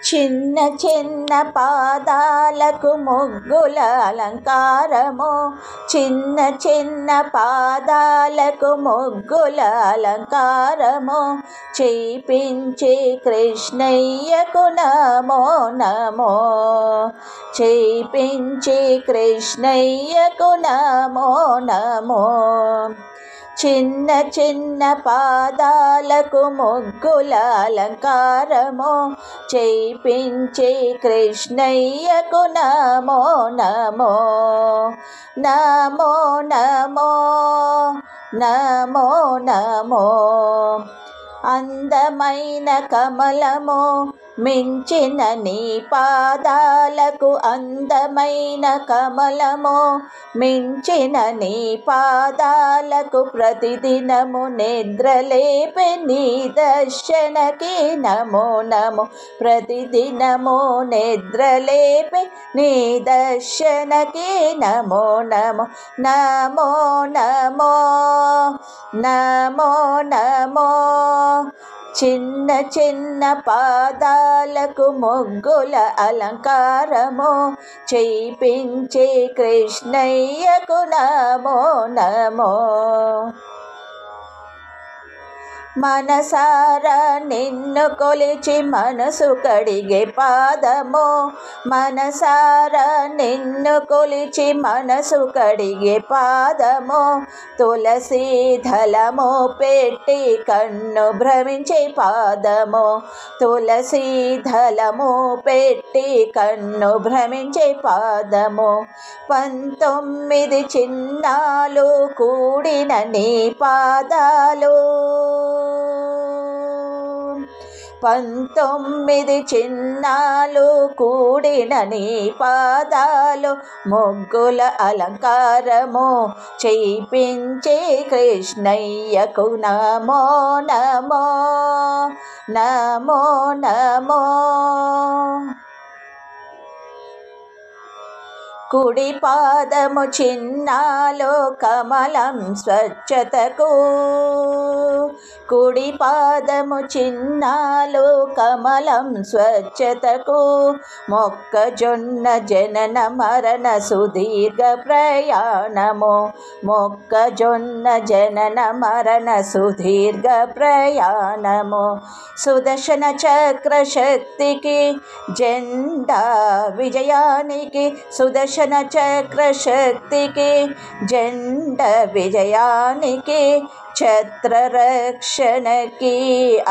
చిన్న చిన్న పాదాలకు ముగ్గుల అలంకారము, చిన్న చిన్న పాదాలకు ముగ్గుల అలంకారము, చేయించి కృష్ణయ్యకు నమో నమో, చేయించి కృష్ణయ్యకు నమో నమో. చిన్న చిన్న పాదాలకు ముగ్గుల అలంకారము, చేయించి కృష్ణయ్యకు నమో నమో, నమో నమో నమో నమో. అందమైన కమలము మించిన నీ పాదాలకు, అందమైన కమలము మించిన నీ పాదాలకు, ప్రతిదినము నిద్రలేపే నీ దర్శనకి నమో నమో, ప్రతిదినము నిద్రలేపే నీ దర్శనకి నమో నమో, నమో నమో నమో నమో. చిన్న చిన్న పాదాలకు ముగ్గుల అలంకారము, చేయించి కృష్ణయ్యకు నమో నమో. మనసారా నిన్ను కొలిచి మనసు కడిగే పాదము, మనసారా నిన్ను కొలిచి మనసు కడిగే పాదము, తులసి దళము పెట్టి కన్ను భ్రమించే పాదము, తులసి దళము పెట్టి కన్ను భ్రమించే పాదము, 19 చిన్నాలు కూడిన నీ పాదాలు, 19 చిన్నాలు కూడిన నీ పాదాలు, ముగ్గుల అలంకారము, చేయించి కృష్ణయ్యకు నమో నమో, నమో నమో. కుడి పాదము చిన్నాలో కమలం స్వచ్ఛతకు, కుడి పాదము చిన్నాలో కమలం స్వచ్ఛతకు, మొక్కజొన్న జనన మరణ సుదీర్ఘ ప్రయాణము, మొక్కజొన్న జనన మరణ సుదీర్ఘ ప్రయాణము, సుదర్శన చక్ర శక్తికి జెండా విజయానికి, సుదర్శన చక్ర శక్తికి జెండ విజయానికి, ఛత్ర రక్షణకి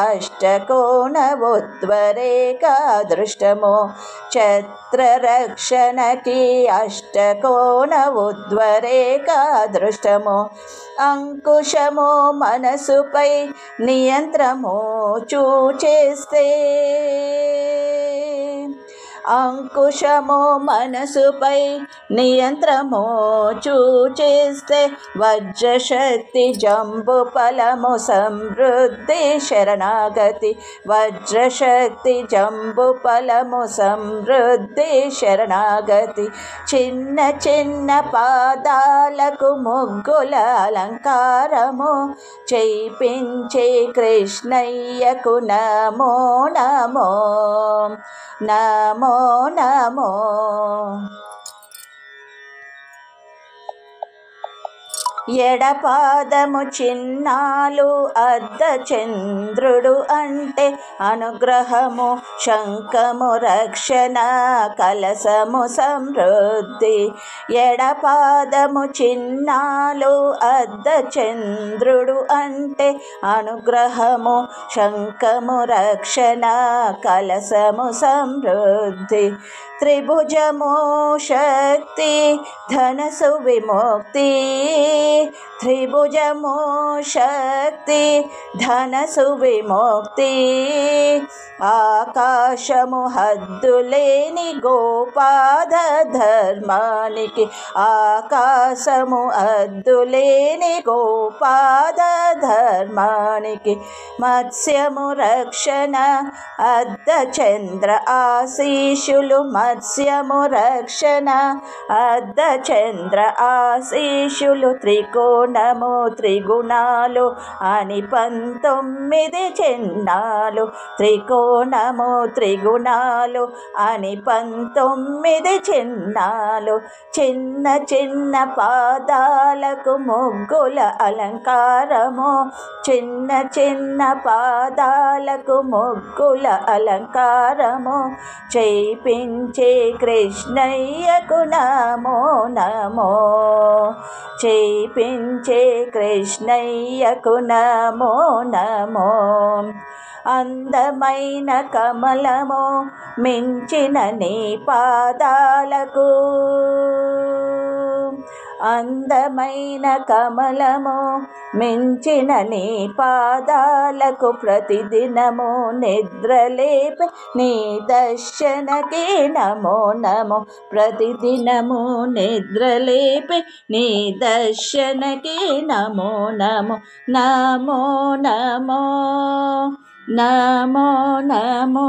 అష్టకోణ ఉద్వరేక అదృష్టము, ఛత్ర రక్షణకి అష్టకోణ ఉద్వరేక అదృష్టము, అంకుశము మనసుపై నియంత్రము చూచేస్తే, అంకుశము మనసుపై నియంత్రము చూచేస్తే, వజ్రశక్తి జంబు ఫలము సమృద్ధి శరణాగతి, వజ్రశక్తి జంబు ఫలము సమృద్ధి శరణాగతి. చిన్న చిన్న పాదాలకు ముగ్గుల అలంకారము, చేయించి కృష్ణయ్యకు నమో నమో, నమో నమో. ఎడపాదము చిన్నాలు అర్ధచంద్రుడు అంటే అనుగ్రహము, శంఖము రక్షణ కలసము సమృద్ధి, ఎడపాదము చిన్నాలు అర్ధచంద్రుడు అంటే అనుగ్రహము, శంఖము రక్షణ కలసము సమృద్ధి, త్రిభుజము శక్తి ధనసు విముక్తి, త్రిభుజము శక్తి ధనసు విముక్తి, ఆకాశము హద్దులేని గోపాద ధర్మానికి, ఆకాశము హద్దులేని గోపాద ధర్మానికి, మత్స్యము రక్షణ అర్ధచంద్ర ఆశీషులు, మత్స్యము రక్షణ అర్ధచంద్ర ఆశీషులు, త్రికోణము త్రిగుణాలు అని 19 చిన్నాలు, త్రికోణ కోణము త్రిగుణాలు అని 19 చిన్నాలు. చిన్న చిన్న పాదాలకు ముగ్గుల అలంకారము, చిన్న చిన్న పాదాలకు ముగ్గుల అలంకారము. చేయించే కృష్ణయ్యకు నమో నమో, చేయించే కృష్ణయ్యకు నమో నమో. అందమైన కమలము మించిన నీ పాదాలకు, అందమైన కమలము మించిన నీ పాదాలకు. ప్రతిదినము నిద్రలేపే నీ దర్శనకి నమో నమో, ప్రతిదినము నిద్రలేపే నీ దర్శనకి నమో నమో. నమో నమో, నమో నమో.